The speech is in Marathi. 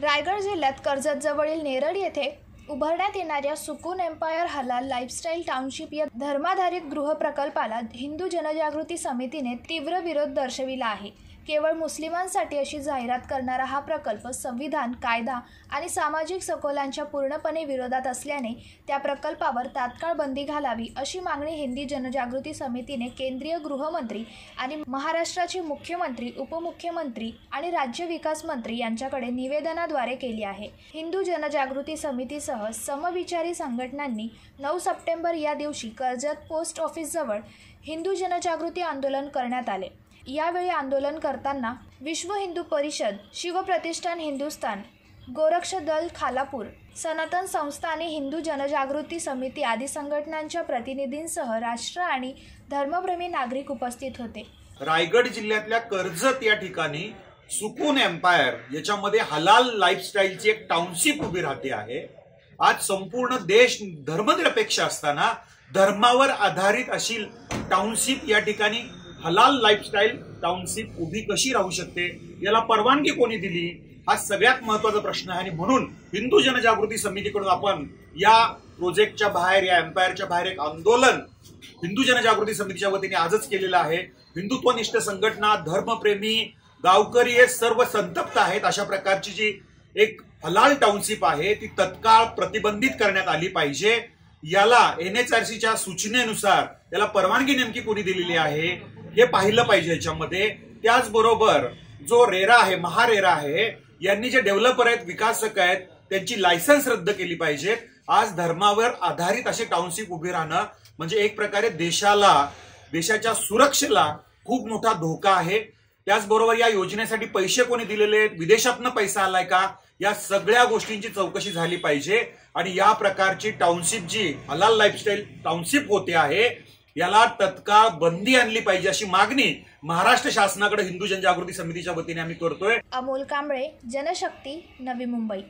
रायगड जिल्ह्यात कर्जतजवळील नेरळ येथे उभारण्यात येणाऱ्या सुकून एम्पायर हलाल लाईफस्टाईल टाउनशिप या धर्माधारित गृहप्रकल्पाला हिंदू जनजागृती समितीने तीव्र विरोध दर्शविला आहे। केवळ मुस्लिमांसाठी अशी जाहिरात करणारा हा प्रकल्प संविधान, कायदा आणि सामाजिक सकोलांच्या पूर्णपणे विरोधात असल्याने त्या प्रकल्पावर तात्काळ बंदी घालावी अशी मागणी हिंदू जनजागृती समितीने केंद्रीय गृहमंत्री आणि महाराष्ट्राचे मुख्यमंत्री, उपमुख्यमंत्री आणि राज्य विकास मंत्री यांच्याकडे निवेदनाद्वारे केली आहे। हिंदू जनजागृती समितीसह समविचारी संघटनांनी 9 सप्टेंबर या दिवशी कर्जत पोस्ट ऑफिस जवळ हिंदू जनजागृती आंदोलन करण्यात आले। यावेळी आंदोलन करताना विश्व हिंदू परिषद, शिवप्रतिष्ठान हिंदुस्थान, गोरक्ष दल खालापूर, सनातन संस्था आणि हिंदू जनजागृती समिती आदी संघटनांच्या प्रतिनिधींसह राष्ट्र आणि धर्मप्रेमी नागरिक उपस्थित होते। रायगड जिल्ह्यातल्या कर्जत या ठिकाणी सुकून एम्पायर याच्यामध्ये हलाल लाईफस्टाईलची एक टाउनशिप उभी राहते आहे। आज संपूर्ण देश धर्मनिरपेक्ष असताना धर्मावर आधारित अशी टाउनशिप या ठिकाणी हलाल लाईफस्टाईल टाउनशिप उभी कशी राहू शकते, याला परवानगी कोणी दिली, हा सगळ्यात महत्त्वाचा प्रश्न आहे। आणि म्हणून हिंदू जनजागृती समितीकडून आपण या प्रोजेक्टच्या बाहेर, या एम्पायरच्या बाहेर एक आंदोलन हिंदू जनजागृती समितीच्या वतीने आजच केलेलं आहे। हिंदुत्वनिष्ठ संघटना, धर्मप्रेमी, गावकरी हे सर्व संतप्त आहेत। अशा प्रकारची जी एक हलाल टाउनशिप आहे ती तत्काळ प्रतिबंधित करण्यात आली पाहिजे। याला NHRCच्या सूचनेनुसार याला परवानगी नेमकी कोणी दिलेली आहे हे पाहिलं पाहिजे याच्यामध्ये। त्याचबरोबर जो रेरा आहे, महारेरा आहे, यांनी जे डेव्हलपर आहेत, विकासक आहेत, त्यांची लायसन्स रद्द केली पाहिजे। आज धर्मावर आधारित अशी टाउनशिप उभी राहणं म्हणजे एक प्रकारे देशाच्या सुरक्षेला खूप मोठा धोका आहे। त्याचबरोबर या योजनेसाठी पैसे कोणी दिलेले आहेत, विदेशातनं पैसा आलाय का, या सगळ्या गोष्टींची चौकशी झाली पाहिजे। आणि या प्रकारची टाउनशिप जी हलाल लाईफस्टाईल टाउनशिप होते आहे याला तत्काळ बंदी आणली पाहिजे अशी मागणी महाराष्ट्र शासनाकडे हिंदू जनजागृती समितीच्या वतीने आम्ही करतोय। अमोल कांबळे, जनशक्ती, नवी मुंबई।